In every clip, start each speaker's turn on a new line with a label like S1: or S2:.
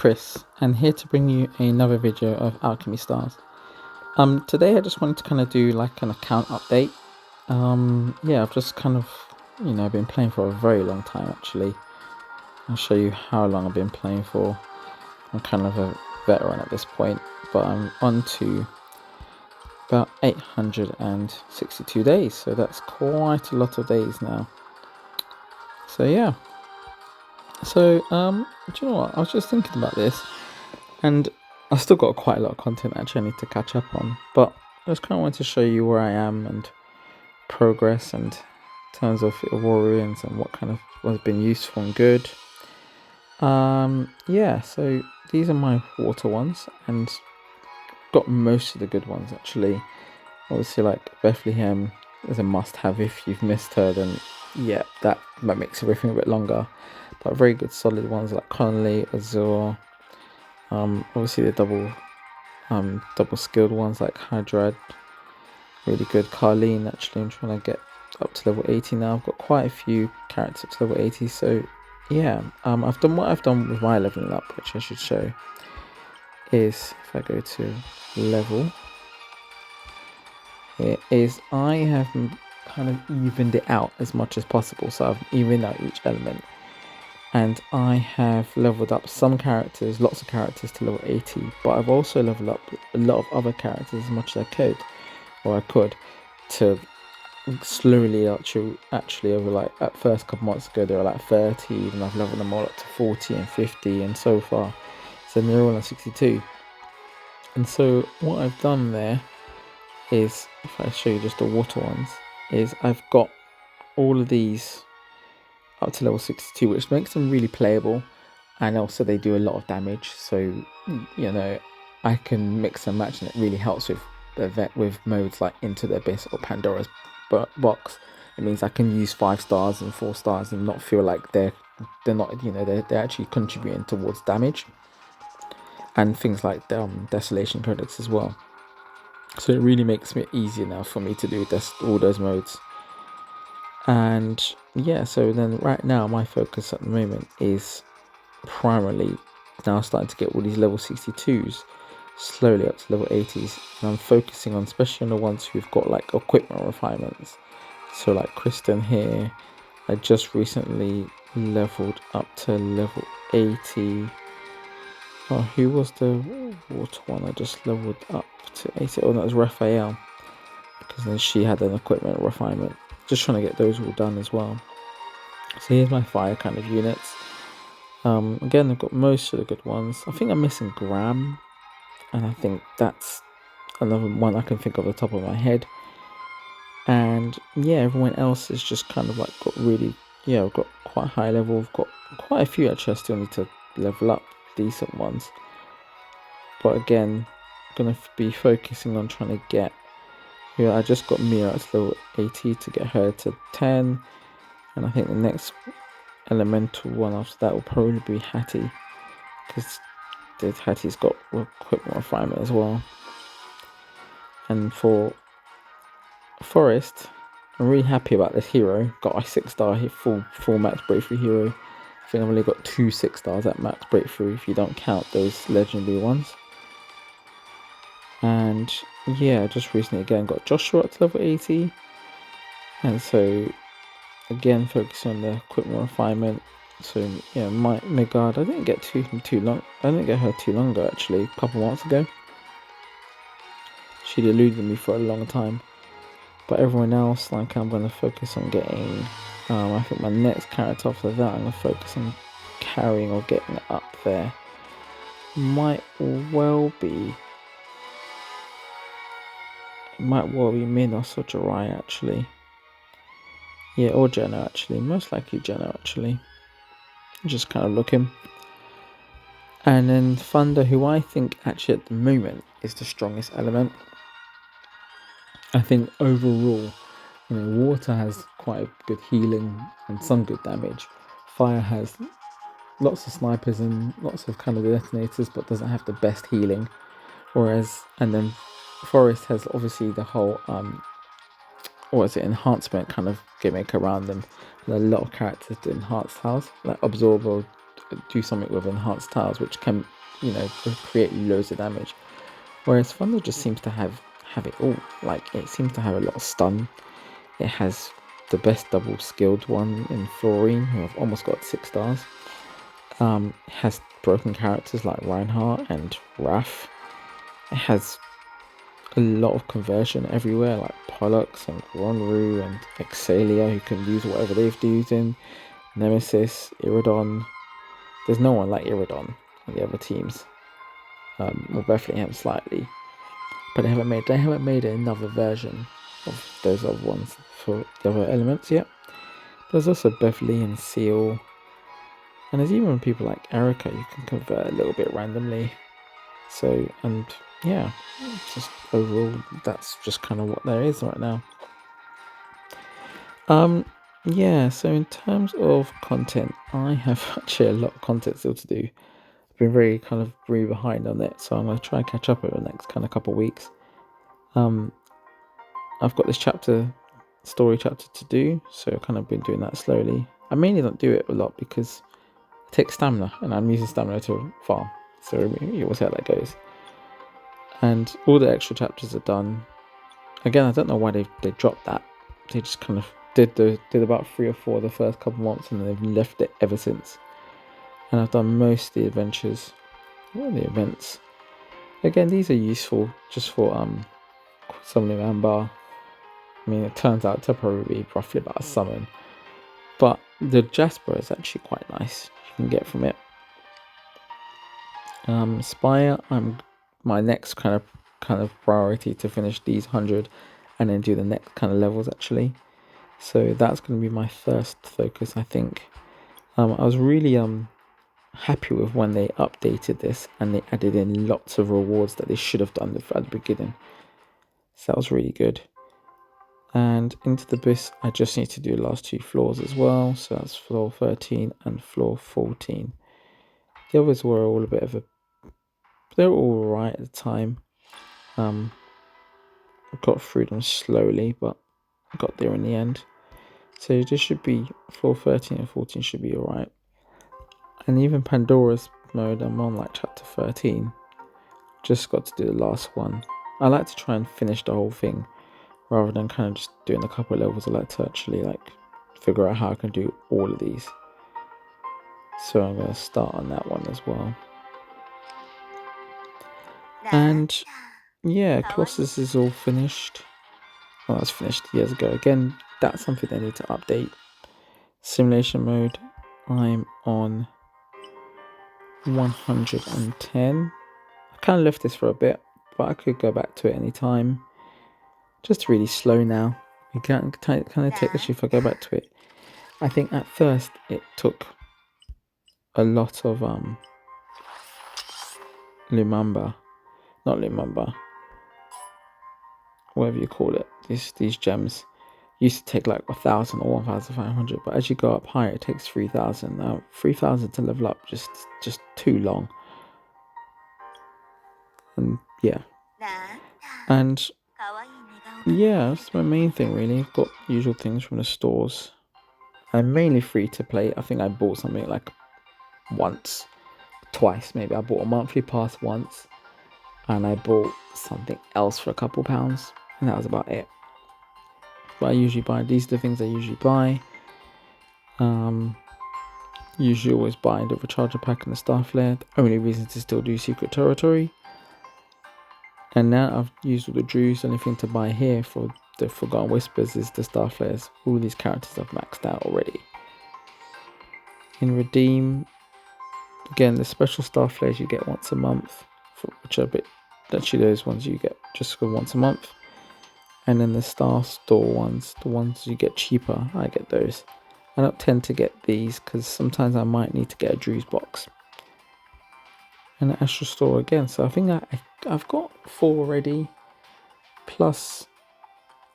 S1: Chris, and here to bring you another video of Alchemy Stars. Today I just wanted to kind of do like an account update. I've just kind of, been playing for a very long time actually. I'll show you how long I've been playing for. I'm kind of a veteran at this point, but I'm on to about 862 days, so that's quite a lot of days now. So yeah. So, do you know what? I was just thinking about this, and I've still got quite a lot of content actually I need to catch up on, but I just kind of want to show you where I am and progress and in terms of warriors and what kind of has been useful and good. So these are my water ones, and got most of the good ones actually. Obviously, like Bethlehem is a must-have. If you've missed her, then yeah, that makes everything a bit longer. But very good solid ones like Connolly, Azure. Obviously the double skilled ones like Hydrad, really good. Carlene, actually I'm trying to get up to level 80 now. I've got quite a few characters up to level 80, so yeah. I've done what I've done with my leveling up, which I should show, is if I go to level, here is I have kind of evened it out as much as possible. So I've evened out each element, and I have leveled up some characters, lots of characters, to level 80, but I've also leveled up a lot of other characters as much as I could, to slowly actually over, like, at first couple months ago they were like 30, and I've leveled them all up to 40 and 50 and so far, so they're all at 62. And so what I've done there is, if I show you just the water ones, is I've got all of these up to level 62, which makes them really playable, and also they do a lot of damage, so I can mix and match, and it really helps with modes like Into the Abyss or Pandora's Box. It means I can use 5 stars and 4 stars and not feel like they're not, they're actually contributing towards damage, and things like Desolation credits as well. So it really makes it easier now for me to do all those modes. And yeah, so then right now my focus at the moment is primarily now starting to get all these level 62s slowly up to level 80s, and I'm focusing on especially on the ones who've got like equipment refinements. So like Kristen here, I just recently leveled up to level 80. Oh, who was the water one I just leveled up to 80? Oh, that was Raphael, because then she had an equipment refinement. Just trying to get those all done as well. So here's my fire kind of units. Again, I've got most of the good ones. I think I'm missing Graham, and I think that's another one I can think of off the top of my head. And yeah, everyone else is just kind of like got really, I've got quite high level. I've got quite a few actually I still need to level up, decent ones. But again, I'm going to be focusing on trying to get, I just got Mira at level 80 to get her to 10, and I think the next elemental one after that will probably be Hattie, because Hattie's got equipment refinement as well. And for Forest, I'm really happy about this hero. Got a 6-star full max breakthrough hero. I think I've only got 2 6 stars at max breakthrough if you don't count those legendary ones. And yeah, just recently again got Joshua up to level 80, and so again focusing on the equipment refinement. So yeah, my Megard, I didn't get too long. I didn't get her too long ago actually, a couple months ago. She'd eluded me for a long time. But everyone else, like, I'm going to focus on getting, I think my next character after that, I'm going to focus on carrying or getting up there. Might well be Minos or Jirai actually. Yeah, or Jenna actually. Most likely Jenna actually. Just kind of looking. And then Thunder, who I think actually at the moment is the strongest element. I think overall, water has quite a good healing and some good damage. Fire has lots of snipers and lots of kind of detonators, but doesn't have the best healing. And then Forest has obviously the whole enhancement kind of gimmick around them. And a lot of characters do enhanced health, like Absorb or do something with enhanced tiles, which can, create loads of damage. Whereas Thunder just seems to have it all. Like, it seems to have a lot of stun. It has the best double skilled one in Florine, who I've almost got 6 stars. It has broken characters like Reinhardt and Raph. It has a lot of conversion everywhere, like Pollux and Ronru and Exalia, who can use whatever they've used in Nemesis, Iridon. There's no one like Iridon on the other teams. Well, Bethlehem slightly, but they haven't made another version of those other ones for the other elements yet. There's also Beverly and Seal, and there's even people like Erica you can convert a little bit randomly. So, and yeah, just overall, that's just kind of what there is right now. Yeah, so in terms of content, I have actually a lot of content still to do. I've been very behind on it, so I'm going to try and catch up over the next kind of couple of weeks. I've got this story chapter to do, so I've kind of been doing that slowly. I mainly don't do it a lot because it takes stamina, and I'm using stamina to farm, so you will see how that goes. And all the extra chapters are done. Again, I don't know why they dropped that. They just kind of did about 3 or 4 the first couple months, and then they've left it ever since. And I've done most of the adventures, the events. Again, these are useful just for summoning Amber. I mean, it turns out to probably be roughly about a summon, but the Jasper is actually quite nice. You can get from it. Spire, my next kind of priority to finish these 100, and then do the next kind of levels actually. So that's going to be my first focus, I think. I was really happy with when they updated this and they added in lots of rewards that they should have done at the beginning. So that was really good. And into the Abyss, I just need to do the last 2 floors as well. So that's floor 13 and floor 14. The others were all they were all right at the time. I got through them slowly, but I got there in the end. So this should be floor 13 and 14 should be alright. And even Pandora's mode, I'm on like chapter 13. Just got to do the last one. I like to try and finish the whole thing rather than kind of just doing a couple of levels. I like to actually figure out how I can do all of these. So I'm going to start on that one as well. And yeah, Colossus is all finished. Well, that's finished years ago. Again, that's something I need to update. Simulation mode, I'm on 110. I kind of left this for a bit, but I could go back to it anytime. Just really slow now. You can't kind of take actually if I go back to it. I think at first it took a lot of Lumumba, not Lumumba, whatever you call it. These gems used to take like 1,000 or 1,500, but as you go up higher, it takes 3,000. Now 3,000 to level up just too long. And yeah, and yeah, that's my main thing really. I've got usual things from the stores. I'm mainly free to play. I think I bought something like twice maybe. I bought a monthly pass once, and I bought something else for a couple pounds, and that was about it. But I usually buy, these are the things I usually buy. Usually always buy the recharger pack and the star flare. The only reason to still do secret territory. And now I've used all the Drews. The only thing to buy here for the Forgotten Whispers is the star flares. All these characters I've maxed out already. In Redeem, again, the special star flares you get once a month, which are a bit, actually those ones you get just for once a month. And then the star store ones, the ones you get cheaper, I get those. I don't tend to get these because sometimes I might need to get a Drew's box. And the Astral store again, so I think I've got 4 already, plus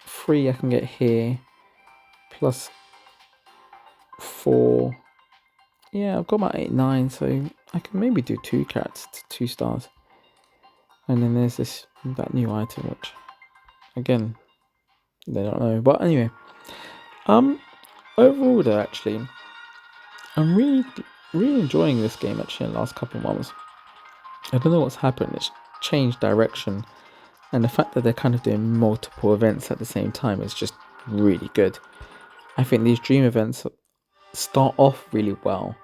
S1: 3 I can get here, plus 4. Yeah, I've got about 8, 9, so I can maybe do 2 characters to 2 stars. And then there's that new item, which again, they don't know. But anyway, overall though, actually, I'm really really enjoying this game actually in the last couple of months. I don't know what's happened. It's changed direction, and the fact that they're kind of doing multiple events at the same time is just really good. I think these dream events start off really well,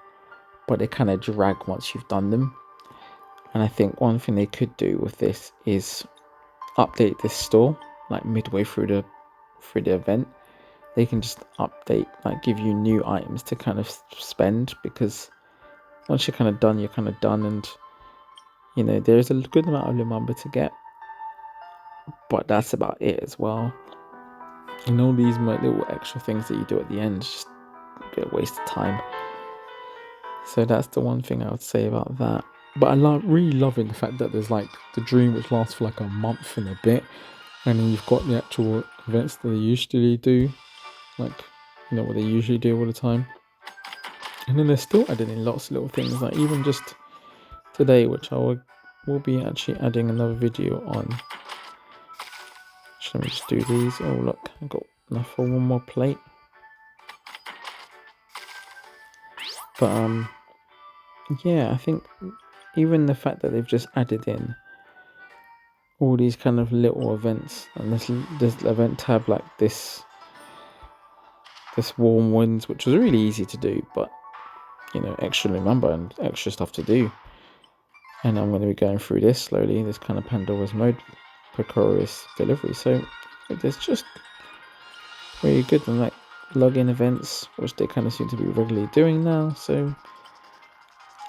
S1: but they kind of drag once you've done them. And I think one thing they could do with this is update this store like midway through the event. They can just update, like give you new items to kind of spend, because once you're kind of done, you're kind of done. And you know, there's a good amount of lumumba to get, but that's about it as well. And all these little extra things that you do at the end is just a bit of waste of time. So that's the one thing I would say about that. But I really loving the fact that there's like the dream, which lasts for like a month and a bit, and then you've got the actual events that they usually do, like, you know, what they usually do all the time. And then they're still adding in lots of little things, like even just today, which I will be actually adding another video on. Let me just do these. Oh look, I've got enough for one more plate. But yeah, I think even the fact that they've just added in all these kind of little events, and this event tab like this warm winds, which was really easy to do, but you know, extra remember and extra stuff to do. And I'm going to be going through this slowly, this kind of Pandora's mode, precarious delivery. So it's just really good. And like login events, which they kind of seem to be regularly doing now. So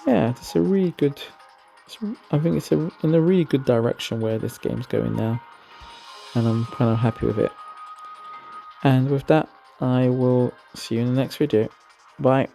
S1: yeah, it's a really good, I think it's in a really good direction where this game's going now, and I'm kind of happy with it. And with that, I will see you in the next video. Bye.